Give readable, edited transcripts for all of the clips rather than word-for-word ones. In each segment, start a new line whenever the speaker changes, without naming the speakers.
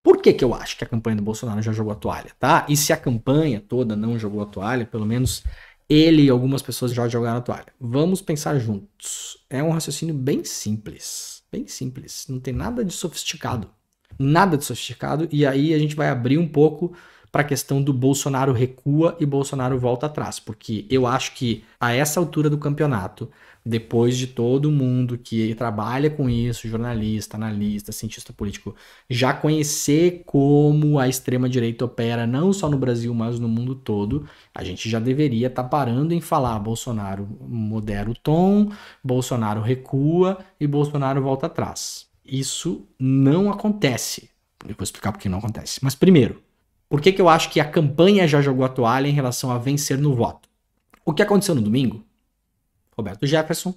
Por que eu acho que a campanha do Bolsonaro já jogou a toalha, tá? E se a campanha toda não jogou a toalha, pelo menos ele e algumas pessoas já jogaram a toalha. Vamos pensar juntos. É um raciocínio bem simples. Bem simples. Não tem nada de sofisticado. Nada de sofisticado. E aí a gente vai abrir um pouco para a questão do Bolsonaro recua e Bolsonaro volta atrás. Porque eu acho que a essa altura do campeonato, depois de todo mundo que trabalha com isso, jornalista, analista, cientista político, já conhecer como a extrema-direita opera, não só no Brasil, mas no mundo todo, a gente já deveria estar parando em falar Bolsonaro modera o tom, Bolsonaro recua e Bolsonaro volta atrás. Isso não acontece. Eu vou explicar por que não acontece. Mas primeiro, por que eu acho que a campanha já jogou a toalha em relação a vencer no voto? O que aconteceu no domingo? Roberto Jefferson,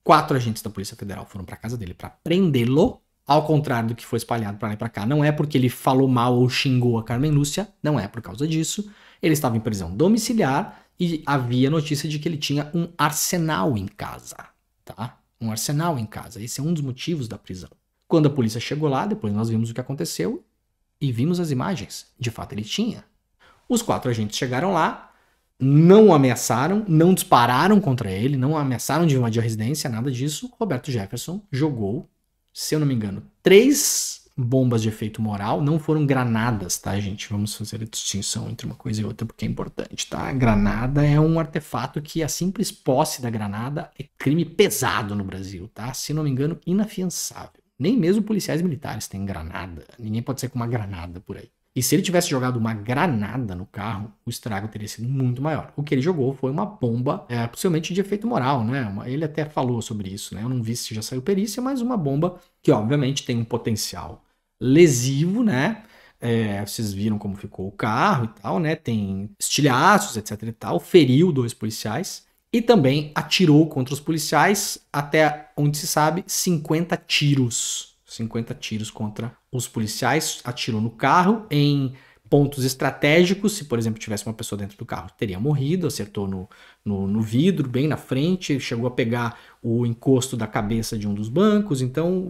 4 agentes da Polícia Federal foram para casa dele para prendê-lo, ao contrário do que foi espalhado para lá e para cá. Não é porque ele falou mal ou xingou a Carmen Lúcia, não é por causa disso. Ele estava em prisão domiciliar e havia notícia de que ele tinha um arsenal em casa, tá? Um arsenal em casa. Esse é um dos motivos da prisão. Quando a polícia chegou lá, depois nós vimos o que aconteceu e vimos as imagens. De fato, ele tinha. Os 4 agentes chegaram lá, não o ameaçaram, não dispararam contra ele, não ameaçaram de invadir a residência, nada disso. Roberto Jefferson jogou, se eu não me engano, 3 bombas de efeito moral. Não foram granadas, tá, gente? Vamos fazer a distinção entre uma coisa e outra, porque é importante, tá? Granada é um artefato que a simples posse da granada é crime pesado no Brasil, tá? Se não me engano, inafiançável. Nem mesmo policiais militares têm granada. Ninguém pode sair com uma granada por aí. E se ele tivesse jogado uma granada no carro, o estrago teria sido muito maior. O que ele jogou foi uma bomba, possivelmente de efeito moral, né? Ele até falou sobre isso, né? Eu não vi se já saiu perícia, mas uma bomba que obviamente tem um potencial lesivo, né? Vocês viram como ficou o carro e tal, né? Tem estilhaços, etc e tal. Feriu 2 policiais e também atirou contra os policiais, até onde se sabe, 50 tiros. 50 tiros contra os policiais, atirou no carro em pontos estratégicos. Se, por exemplo, tivesse uma pessoa dentro do carro, teria morrido, acertou no vidro, bem na frente, chegou a pegar o encosto da cabeça de um dos bancos. Então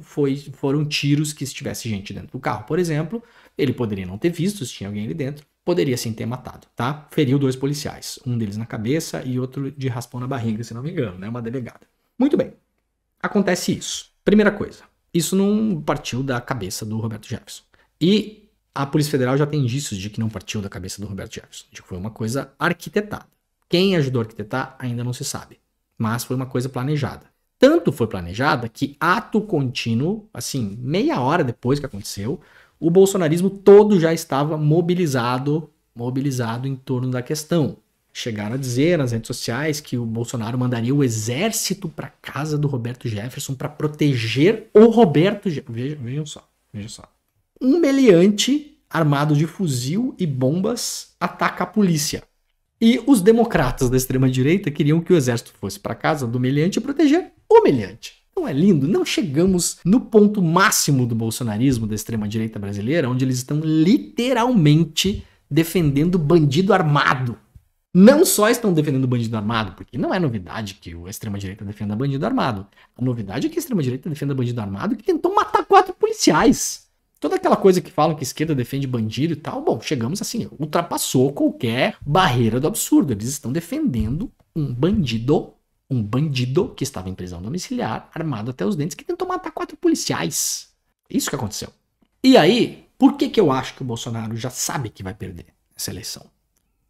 foram tiros que, se tivesse gente dentro do carro, por exemplo, ele poderia não ter visto se tinha alguém ali dentro, poderia sim ter matado, tá? Feriu 2 policiais, um deles na cabeça e outro de raspão na barriga, se não me engano, né? Uma delegada. Muito bem, acontece isso. Primeira coisa, isso não partiu da cabeça do Roberto Jefferson. E a Polícia Federal já tem indícios de que não partiu da cabeça do Roberto Jefferson, de que foi uma coisa arquitetada. Quem ajudou a arquitetar ainda não se sabe, mas foi uma coisa planejada. Tanto foi planejada que, ato contínuo, assim, meia hora depois que aconteceu, o bolsonarismo todo já estava mobilizado em torno da questão. Chegaram a dizer nas redes sociais que o Bolsonaro mandaria o exército para casa do Roberto Jefferson para proteger o Roberto Jefferson. Vejam só. Um meliante armado de fuzil e bombas ataca a polícia. E os democratas da extrema-direita queriam que o exército fosse para casa do meliante e proteger o meliante. Não é lindo? Não chegamos no ponto máximo do bolsonarismo da extrema-direita brasileira, onde eles estão literalmente defendendo bandido armado. Não só estão defendendo bandido armado, porque não é novidade que a extrema-direita defenda bandido armado. A novidade é que a extrema-direita defenda bandido armado que tentou matar 4 policiais. Toda aquela coisa que falam que a esquerda defende bandido e tal, bom, chegamos assim, ultrapassou qualquer barreira do absurdo. Eles estão defendendo um bandido que estava em prisão domiciliar, armado até os dentes, que tentou matar 4 policiais. Isso que aconteceu. E aí, por que eu acho que o Bolsonaro já sabe que vai perder essa eleição?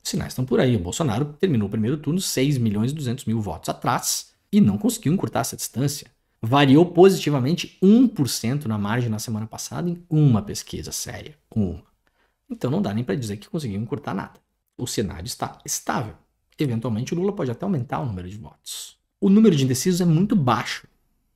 Os sinais estão por aí. O Bolsonaro terminou o primeiro turno 6.200.000 votos atrás e não conseguiu encurtar essa distância. Variou positivamente 1% na margem na semana passada em uma pesquisa séria. Uma. Então não dá nem para dizer que conseguiu encurtar nada. O cenário está estável. Eventualmente o Lula pode até aumentar o número de votos. O número de indecisos é muito baixo.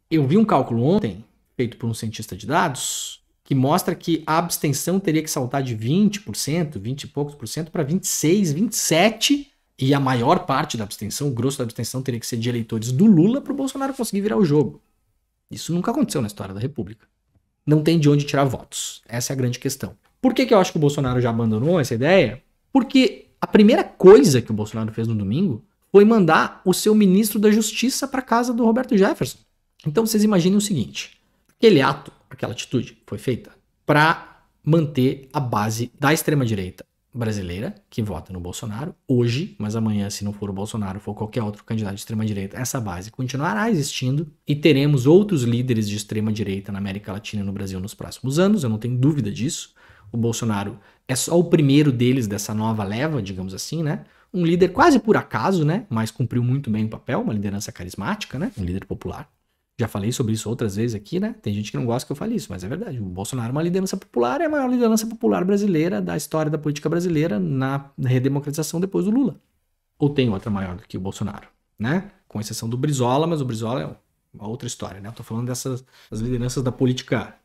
Eu vi um cálculo ontem, feito por um cientista de dados, que mostra que a abstenção teria que saltar de 20%, 20 e poucos por cento, para 26%, 27%, e a maior parte da abstenção, o grosso da abstenção, teria que ser de eleitores do Lula para o Bolsonaro conseguir virar o jogo. Isso nunca aconteceu na história da República. Não tem de onde tirar votos. Essa é a grande questão. Por que eu acho que o Bolsonaro já abandonou essa ideia? Porque a primeira coisa que o Bolsonaro fez no domingo foi mandar o seu ministro da Justiça para casa do Roberto Jefferson. Então vocês imaginem o seguinte, aquele ato, aquela atitude foi feita para manter a base da extrema-direita brasileira, que vota no Bolsonaro, hoje, mas amanhã, se não for o Bolsonaro, for qualquer outro candidato de extrema-direita, essa base continuará existindo e teremos outros líderes de extrema-direita na América Latina e no Brasil nos próximos anos, eu não tenho dúvida disso. O Bolsonaro é só o primeiro deles dessa nova leva, digamos assim, né? Um líder quase por acaso, né? Mas cumpriu muito bem o papel, uma liderança carismática, né? Um líder popular. Já falei sobre isso outras vezes aqui, né? Tem gente que não gosta que eu fale isso, mas é verdade. O Bolsonaro é uma liderança popular, é a maior liderança popular brasileira da história da política brasileira na redemocratização depois do Lula. Ou tem outra maior do que o Bolsonaro, né? Com exceção do Brizola, mas o Brizola é uma outra história, né? Eu tô falando dessas das lideranças da política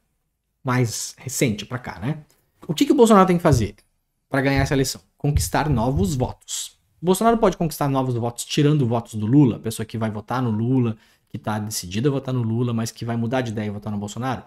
mais recente pra cá, né? O que o Bolsonaro tem que fazer para ganhar essa eleição? Conquistar novos votos. O Bolsonaro pode conquistar novos votos tirando votos do Lula, a pessoa que vai votar no Lula, que está decidida a votar no Lula, mas que vai mudar de ideia e votar no Bolsonaro?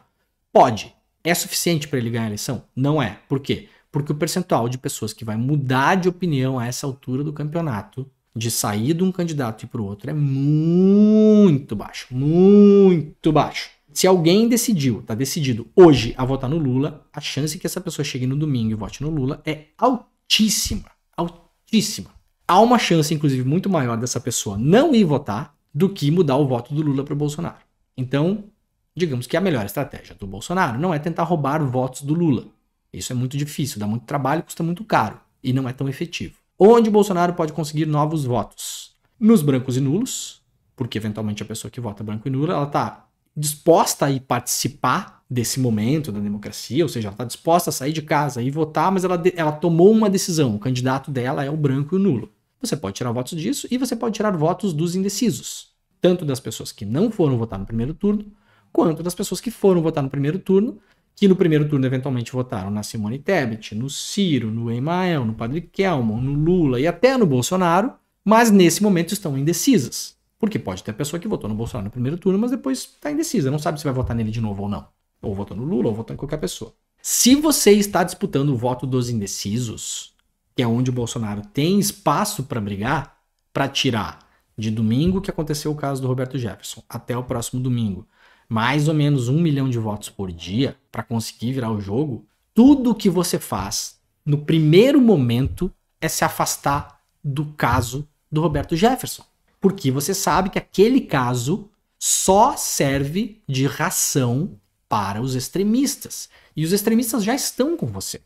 Pode. É suficiente para ele ganhar a eleição? Não é. Por quê? Porque o percentual de pessoas que vai mudar de opinião a essa altura do campeonato, de sair de um candidato e para o outro, é muito baixo. Muito baixo. Se alguém decidiu, está decidido hoje a votar no Lula, a chance que essa pessoa chegue no domingo e vote no Lula é altíssima. Altíssima. Há uma chance, inclusive, muito maior dessa pessoa não ir votar do que mudar o voto do Lula para o Bolsonaro. Então, digamos que a melhor estratégia do Bolsonaro não é tentar roubar votos do Lula. Isso é muito difícil, dá muito trabalho, custa muito caro e não é tão efetivo. Onde o Bolsonaro pode conseguir novos votos? Nos brancos e nulos, porque eventualmente a pessoa que vota branco e nulo, ela está disposta a ir participar desse momento da democracia, ou seja, ela está disposta a sair de casa e votar, mas ela tomou uma decisão, o candidato dela é o branco e o nulo. Você pode tirar votos disso e você pode tirar votos dos indecisos, tanto das pessoas que não foram votar no primeiro turno, quanto das pessoas que foram votar no primeiro turno, que no primeiro turno eventualmente votaram na Simone Tebet, no Ciro, no Emael, no Padre Kelmon, no Lula e até no Bolsonaro, mas nesse momento estão indecisas. Porque pode ter a pessoa que votou no Bolsonaro no primeiro turno, mas depois está indecisa, não sabe se vai votar nele de novo ou não. Ou votou no Lula, ou votou em qualquer pessoa. Se você está disputando o voto dos indecisos, que é onde o Bolsonaro tem espaço para brigar, para tirar de domingo, que aconteceu o caso do Roberto Jefferson, até o próximo domingo, mais ou menos 1 milhão de votos por dia, para conseguir virar o jogo, tudo que você faz no primeiro momento é se afastar do caso do Roberto Jefferson. Porque você sabe que aquele caso só serve de ração para os extremistas. E os extremistas já estão com você.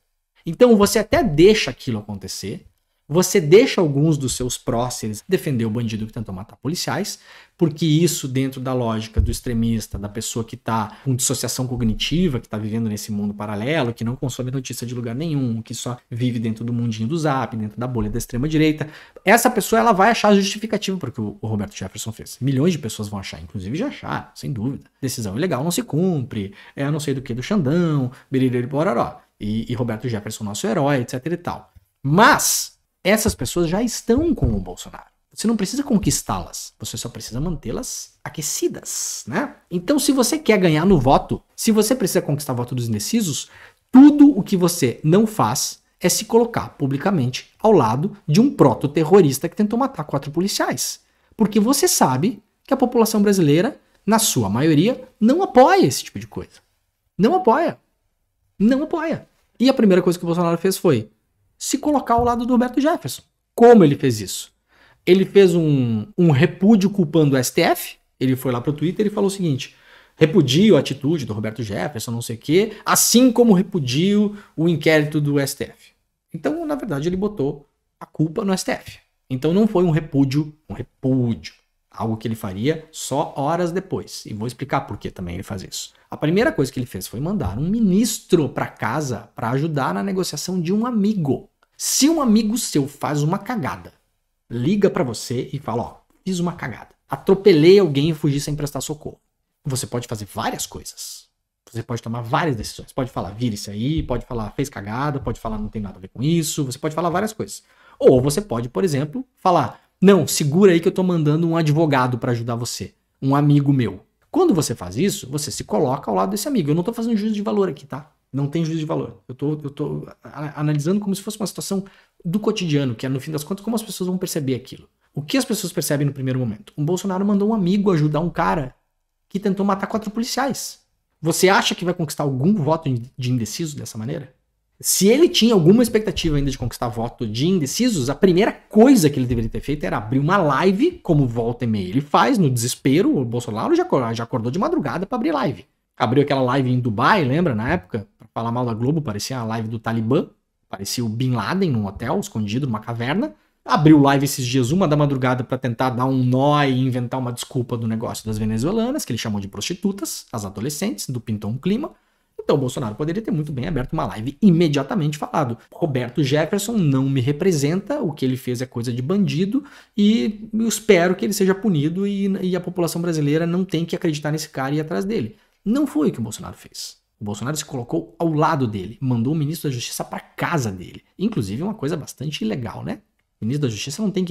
Então você até deixa aquilo acontecer, você deixa alguns dos seus próceres defender o bandido que tentou matar policiais, porque isso dentro da lógica do extremista, da pessoa que está com dissociação cognitiva, que está vivendo nesse mundo paralelo, que não consome notícia de lugar nenhum, que só vive dentro do mundinho do Zap, dentro da bolha da extrema-direita, essa pessoa ela vai achar justificativa porque o Roberto Jefferson fez. Milhões de pessoas vão achar, inclusive já acharam, sem dúvida. Decisão ilegal não se cumpre, é não sei do que do Xandão, Biriri Bororó, e Roberto Jefferson nosso herói, etc e tal. Mas essas pessoas já estão com o Bolsonaro. Você não precisa conquistá-las, você só precisa mantê-las aquecidas, né? Então, se você quer ganhar no voto, se você precisa conquistar o voto dos indecisos, tudo o que você não faz é se colocar publicamente ao lado de um proto-terrorista que tentou matar 4 policiais. Porque você sabe que a população brasileira, na sua maioria, não apoia esse tipo de coisa. Não apoia. Não apoia. E a primeira coisa que o Bolsonaro fez foi se colocar ao lado do Roberto Jefferson. Como ele fez isso? Ele fez um repúdio culpando o STF. Ele foi lá pro Twitter e falou o seguinte: repudio a atitude do Roberto Jefferson, não sei o quê, assim como repudio o inquérito do STF. Então, na verdade, ele botou a culpa no STF. Então não foi um repúdio, algo que ele faria só horas depois. E vou explicar por que também ele faz isso. A primeira coisa que ele fez foi mandar um ministro para casa para ajudar na negociação de um amigo. Se um amigo seu faz uma cagada, liga para você e fala, ó, fiz uma cagada. Atropelei alguém e fugi sem prestar socorro. Você pode fazer várias coisas. Você pode tomar várias decisões. Pode falar, vira isso aí, pode falar, fez cagada, pode falar, não tem nada a ver com isso. Você pode falar várias coisas. Ou você pode, por exemplo, falar, não, segura aí que eu tô mandando um advogado para ajudar você. Um amigo meu. Quando você faz isso, você se coloca ao lado desse amigo. Eu não tô fazendo juízo de valor aqui, tá? Não tem juízo de valor. Eu tô analisando como se fosse uma situação do cotidiano, que é, no fim das contas, como as pessoas vão perceber aquilo. O que as pessoas percebem no primeiro momento? O Bolsonaro mandou um amigo ajudar um cara que tentou matar 4 policiais. Você acha que vai conquistar algum voto de indeciso dessa maneira? Se ele tinha alguma expectativa ainda de conquistar voto de indecisos, a primeira coisa que ele deveria ter feito era abrir uma live, como volta e meia ele faz, no desespero. O Bolsonaro já acordou de madrugada para abrir live. Abriu aquela live em Dubai, lembra, na época? Pra falar mal da Globo, parecia a live do Talibã. Parecia o Bin Laden num hotel, escondido numa caverna. Abriu live esses dias, 1 da madrugada, para tentar dar um nó e inventar uma desculpa do negócio das venezuelanas, que ele chamou de prostitutas, as adolescentes, do Pintou um Clima. Então o Bolsonaro poderia ter muito bem aberto uma live imediatamente falado: Roberto Jefferson não me representa, o que ele fez é coisa de bandido e eu espero que ele seja punido e a população brasileira não tem que acreditar nesse cara e ir atrás dele. Não foi o que o Bolsonaro fez. O Bolsonaro se colocou ao lado dele, mandou o ministro da Justiça para casa dele. Inclusive uma coisa bastante ilegal, né? O ministro da Justiça não tem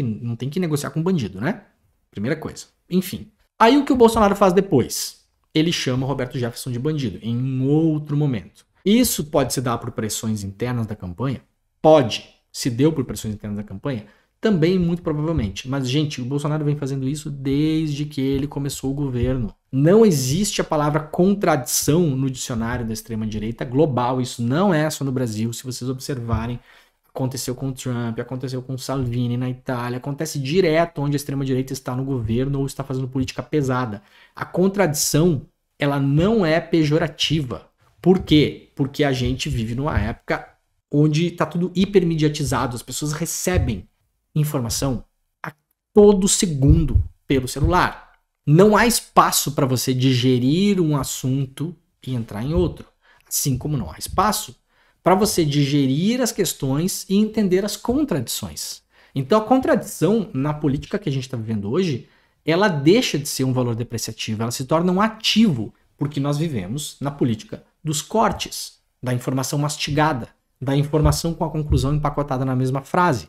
que negociar com bandido, né? Primeira coisa. Enfim. Aí o que o Bolsonaro faz depois? Ele chama o Roberto Jefferson de bandido, em um outro momento. Isso pode se dar por pressões internas da campanha? Pode. Se deu por pressões internas da campanha? Também, muito provavelmente. Mas, gente, o Bolsonaro vem fazendo isso desde que ele começou o governo. Não existe a palavra contradição no dicionário da extrema-direita global. Isso não é só no Brasil. Se vocês observarem, aconteceu com o Trump, aconteceu com o Salvini na Itália, acontece direto onde a extrema-direita está no governo ou está fazendo política pesada. A contradição, ela não é pejorativa. Por quê? Porque a gente vive numa época onde está tudo hipermediatizado, as pessoas recebem informação a todo segundo pelo celular. Não há espaço para você digerir um assunto e entrar em outro. Assim como não há espaço para você digerir as questões e entender as contradições. Então a contradição na política que a gente está vivendo hoje, ela deixa de ser um valor depreciativo, ela se torna um ativo, porque nós vivemos na política dos cortes, da informação mastigada, da informação com a conclusão empacotada na mesma frase.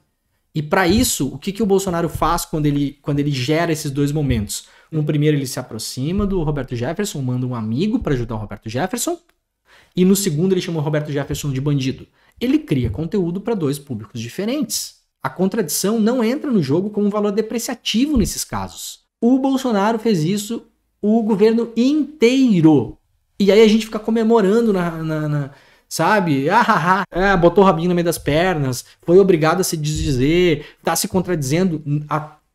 E para isso, o que o Bolsonaro faz quando ele gera esses dois momentos? No primeiro, ele se aproxima do Roberto Jefferson, manda um amigo para ajudar o Roberto Jefferson, e no segundo ele chama o Roberto Jefferson de bandido. Ele cria conteúdo para dois públicos diferentes. A contradição não entra no jogo como um valor depreciativo nesses casos. O Bolsonaro fez isso, o governo inteiro. E aí a gente fica comemorando sabe? Botou o rabinho no meio das pernas, foi obrigado a se desdizer, tá se contradizendo.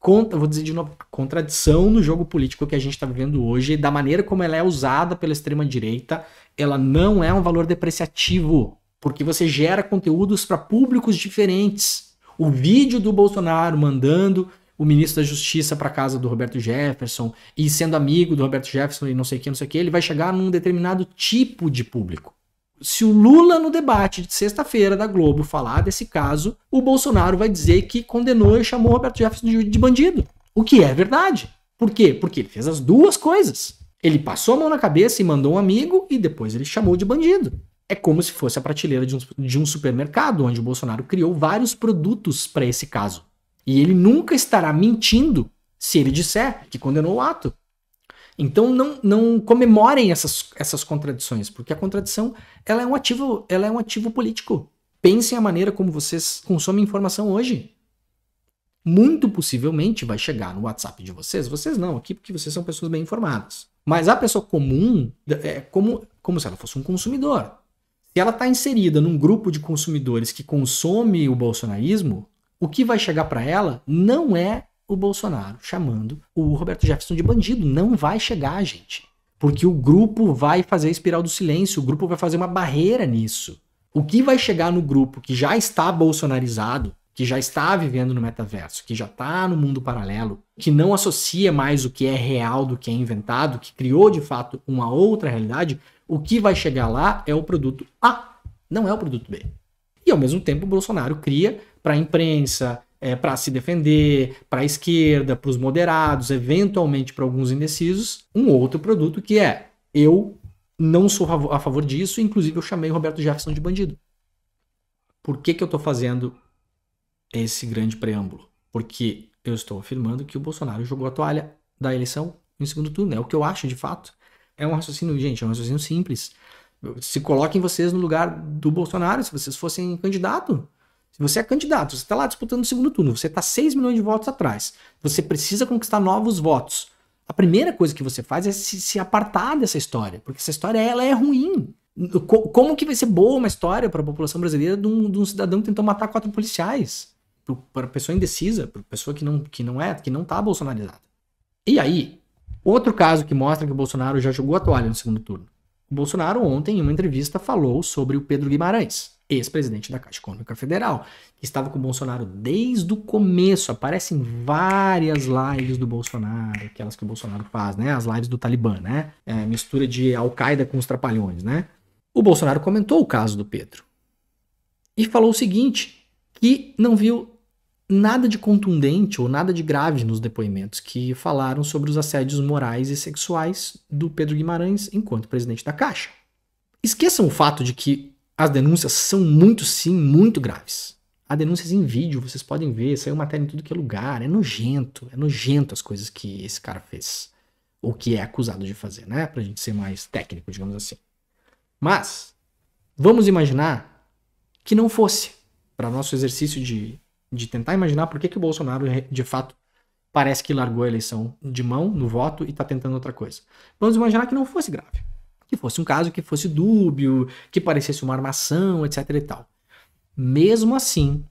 Vou dizer de novo, a contradição no jogo político que a gente está vivendo hoje, da maneira como ela é usada pela extrema-direita, ela não é um valor depreciativo, porque você gera conteúdos para públicos diferentes. O vídeo do Bolsonaro mandando o ministro da Justiça para casa do Roberto Jefferson e sendo amigo do Roberto Jefferson e não sei o que, ele vai chegar num determinado tipo de público. Se o Lula, no debate de sexta-feira da Globo, falar desse caso, o Bolsonaro vai dizer que condenou e chamou o Roberto Jefferson de bandido. O que é verdade. Por quê? Porque ele fez as duas coisas. Ele passou a mão na cabeça e mandou um amigo e depois ele chamou de bandido. É como se fosse a prateleira de um supermercado, onde o Bolsonaro criou vários produtos para esse caso. E ele nunca estará mentindo se ele disser que condenou o ato. Então não comemorem essas contradições, porque a contradição ela é um ativo político. Pensem a maneira como vocês consomem informação hoje. Muito possivelmente vai chegar no WhatsApp de vocês não aqui porque vocês são pessoas bem informadas. Mas a pessoa comum é como se ela fosse um consumidor. Se ela está inserida num grupo de consumidores que consome o bolsonarismo, o que vai chegar para ela não é o Bolsonaro chamando o Roberto Jefferson de bandido. Não vai chegar, gente. Porque o grupo vai fazer a espiral do silêncio, o grupo vai fazer uma barreira nisso. O que vai chegar no grupo que já está bolsonarizado, que já está vivendo no metaverso, que já está no mundo paralelo, que não associa mais o que é real do que é inventado, que criou de fato uma outra realidade, o que vai chegar lá é o produto A, não é o produto B. E ao mesmo tempo o Bolsonaro cria para a imprensa, para se defender, para a esquerda, para os moderados, eventualmente para alguns indecisos, um outro produto que é: eu não sou a favor disso, inclusive eu chamei o Roberto Jefferson de bandido. Por que eu estou fazendo esse grande preâmbulo? Porque eu estou afirmando que o Bolsonaro jogou a toalha da eleição em segundo turno. É o que eu acho de fato. É um raciocínio, gente, é um raciocínio simples. Se coloquem vocês no lugar do Bolsonaro, se vocês fossem candidato. Se você é candidato, você está lá disputando o segundo turno, você está 6 milhões de votos atrás, você precisa conquistar novos votos. A primeira coisa que você faz é se apartar dessa história, porque essa história ela é ruim. Como que vai ser boa uma história para a população brasileira de um cidadão que tentou matar 4 policiais? Para pessoa indecisa, para pessoa que não tá bolsonarizada. E aí, outro caso que mostra que o Bolsonaro já jogou a toalha no segundo turno. O Bolsonaro ontem, em uma entrevista, falou sobre o Pedro Guimarães, ex-presidente da Caixa Econômica Federal, que estava com o Bolsonaro desde o começo. Aparecem várias lives do Bolsonaro, aquelas que o Bolsonaro faz, né? As lives do Talibã, né? Mistura de Al-Qaeda com os Trapalhões, né? O Bolsonaro comentou o caso do Pedro e falou o seguinte, que não viu nada de contundente ou nada de grave nos depoimentos que falaram sobre os assédios morais e sexuais do Pedro Guimarães enquanto presidente da Caixa. Esqueçam o fato de que as denúncias são muito graves. Há denúncias em vídeo, vocês podem ver, saiu matéria em tudo que é lugar, é nojento as coisas que esse cara fez, ou que é acusado de fazer, né? Pra gente ser mais técnico, digamos assim. Mas, vamos imaginar que não fosse, para nosso exercício de tentar imaginar por que o Bolsonaro, de fato, parece que largou a eleição de mão no voto e está tentando outra coisa. Vamos imaginar que não fosse grave. Que fosse um caso que fosse dúbio, que parecesse uma armação, etc e tal. Mesmo assim,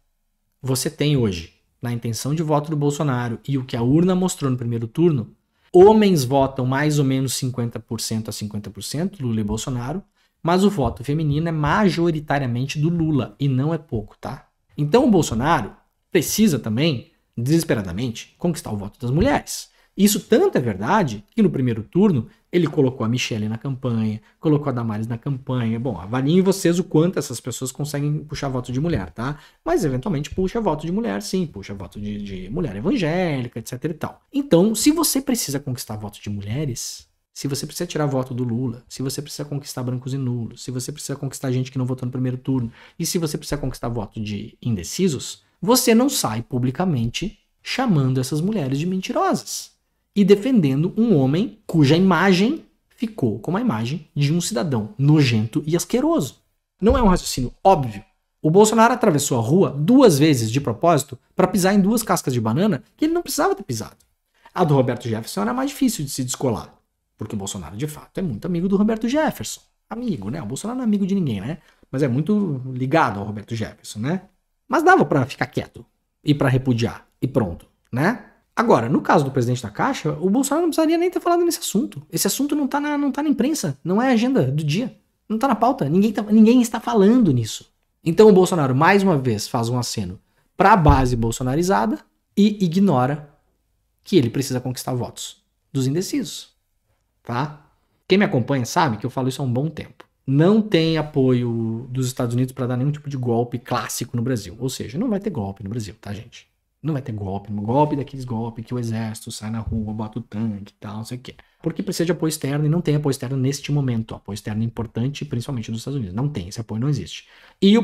você tem hoje, na intenção de voto do Bolsonaro e o que a urna mostrou no primeiro turno, homens votam mais ou menos 50% a 50%, Lula e Bolsonaro, mas o voto feminino é majoritariamente do Lula, e não é pouco, tá? Então o Bolsonaro precisa também, desesperadamente, conquistar o voto das mulheres. Isso tanto é verdade que no primeiro turno ele colocou a Michelle na campanha, colocou a Damares na campanha. Bom, avaliem vocês o quanto essas pessoas conseguem puxar voto de mulher, tá? Mas eventualmente puxa voto de mulher, sim, puxa voto de mulher evangélica, etc e tal. Então, se você precisa conquistar voto de mulheres, se você precisa tirar voto do Lula, se você precisa conquistar brancos e nulos, se você precisa conquistar gente que não votou no primeiro turno, e se você precisa conquistar voto de indecisos, você não sai publicamente chamando essas mulheres de mentirosas e defendendo um homem cuja imagem ficou como a imagem de um cidadão nojento e asqueroso. Não é um raciocínio óbvio? O Bolsonaro atravessou a rua 2 vezes de propósito para pisar em 2 cascas de banana que ele não precisava ter pisado. A do Roberto Jefferson era mais difícil de se descolar, porque o Bolsonaro, de fato, é muito amigo do Roberto Jefferson. Amigo, né? O Bolsonaro não é amigo de ninguém, né? Mas é muito ligado ao Roberto Jefferson, né? Mas dava pra ficar quieto e pra repudiar e pronto, né? Agora, no caso do presidente da Caixa, o Bolsonaro não precisaria nem ter falado nesse assunto. Esse assunto não tá na imprensa, não é agenda do dia, não tá na pauta, ninguém está falando nisso. Então o Bolsonaro, mais uma vez, faz um aceno pra base bolsonarizada e ignora que ele precisa conquistar votos dos indecisos, tá? Quem me acompanha sabe que eu falo isso há um bom tempo. Não tem apoio dos Estados Unidos para dar nenhum tipo de golpe clássico no Brasil. Ou seja, não vai ter golpe no Brasil, tá, gente? Não vai ter golpe daqueles golpes que o exército sai na rua, bota o tanque e tal, não sei o quê. Porque precisa de apoio externo e não tem apoio externo neste momento. Apoio externo é importante, principalmente dos Estados Unidos. Não tem, esse apoio não existe. E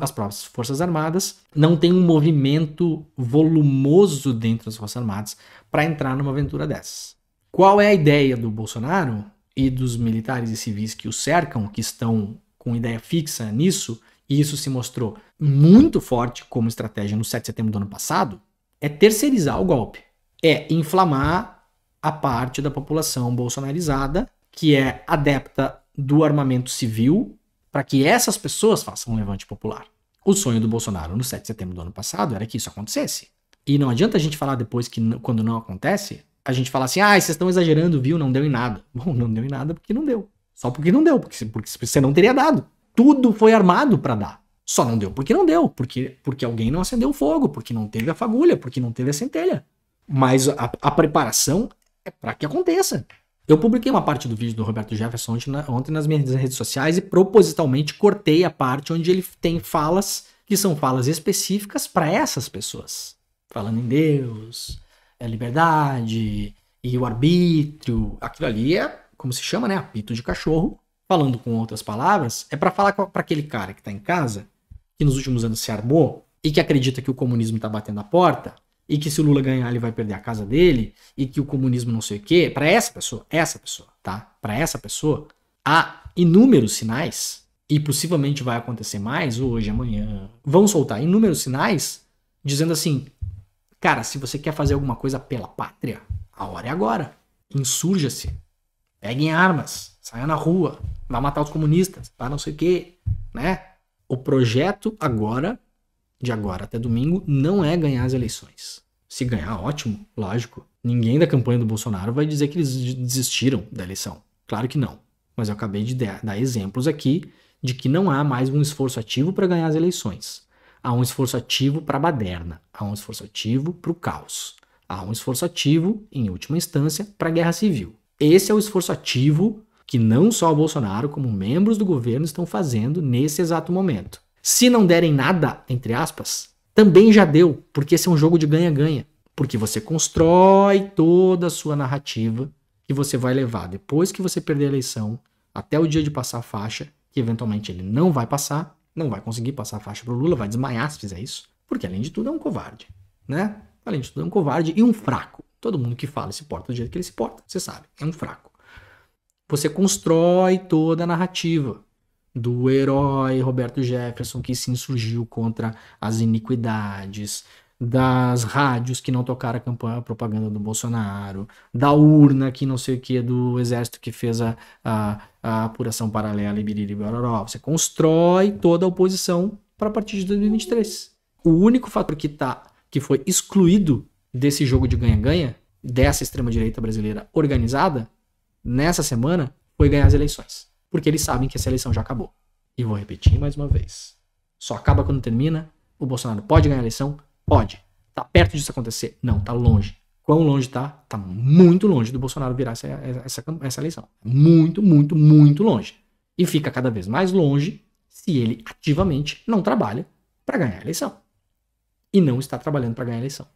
as próprias Forças Armadas não tem um movimento volumoso dentro das Forças Armadas para entrar numa aventura dessas. Qual é a ideia do Bolsonaro e dos militares e civis que o cercam, que estão com ideia fixa nisso, e isso se mostrou muito forte como estratégia no 7 de setembro do ano passado, é terceirizar o golpe. É inflamar a parte da população bolsonarizada, que é adepta do armamento civil, para que essas pessoas façam um levante popular. O sonho do Bolsonaro no 7 de setembro do ano passado era que isso acontecesse. E não adianta a gente falar depois que quando não acontece, a gente fala assim, vocês estão exagerando, viu? Não deu em nada. Bom, não deu em nada porque não deu. Só porque não deu, porque você não teria dado. Tudo foi armado para dar. Só não deu porque não deu. Porque alguém não acendeu o fogo, porque não teve a fagulha, porque não teve a centelha. Mas a preparação é para que aconteça. Eu publiquei uma parte do vídeo do Roberto Jefferson ontem nas minhas redes sociais e propositalmente cortei a parte onde ele tem falas que são falas específicas para essas pessoas. Falando em Deus, a liberdade e o arbítrio. Aquilo ali é, como se chama, né? Apito de cachorro. Falando com outras palavras, é para falar para aquele cara que tá em casa, que nos últimos anos se armou e que acredita que o comunismo tá batendo a porta e que se o Lula ganhar ele vai perder a casa dele e que o comunismo não sei o quê. Para essa pessoa, tá? Para essa pessoa, há inúmeros sinais e possivelmente vai acontecer mais hoje, amanhã. Vão soltar inúmeros sinais dizendo assim, cara, se você quer fazer alguma coisa pela pátria, a hora é agora. Insurja-se. Peguem armas. saia na rua, vai matar os comunistas, vai não sei o quê, né? O projeto agora, de agora até domingo, não é ganhar as eleições. Se ganhar, ótimo, lógico. Ninguém da campanha do Bolsonaro vai dizer que eles desistiram da eleição. Claro que não. Mas eu acabei de dar exemplos aqui de que não há mais um esforço ativo para ganhar as eleições. Há um esforço ativo para a baderna. Há um esforço ativo para o caos. Há um esforço ativo, em última instância, para a guerra civil. Esse é o esforço ativo que não só o Bolsonaro, como membros do governo estão fazendo nesse exato momento. Se não derem nada, entre aspas, também já deu, porque esse é um jogo de ganha-ganha. Porque você constrói toda a sua narrativa que você vai levar depois que você perder a eleição, até o dia de passar a faixa, que eventualmente ele não vai passar, não vai conseguir passar a faixa pro Lula, vai desmaiar se fizer isso, porque além de tudo é um covarde, né? Além de tudo é um covarde e um fraco. Todo mundo que fala se porta do jeito que ele se porta, você sabe, é um fraco. Você constrói toda a narrativa do herói Roberto Jefferson que se insurgiu contra as iniquidades, das rádios que não tocaram a propaganda do Bolsonaro, da urna que não sei o que, do exército que fez a apuração paralela e biriri baroró. Você constrói toda a oposição para a partir de 2023. O único fator que foi excluído desse jogo de ganha-ganha, dessa extrema-direita brasileira organizada, nessa semana, foi ganhar as eleições. Porque eles sabem que essa eleição já acabou. E vou repetir mais uma vez. Só acaba quando termina. O Bolsonaro pode ganhar a eleição? Pode. Tá perto disso acontecer? Não, tá longe. Quão longe tá? Tá muito longe do Bolsonaro virar essa eleição. Muito, muito, muito longe. E fica cada vez mais longe se ele ativamente não trabalha para ganhar a eleição. E não está trabalhando para ganhar a eleição.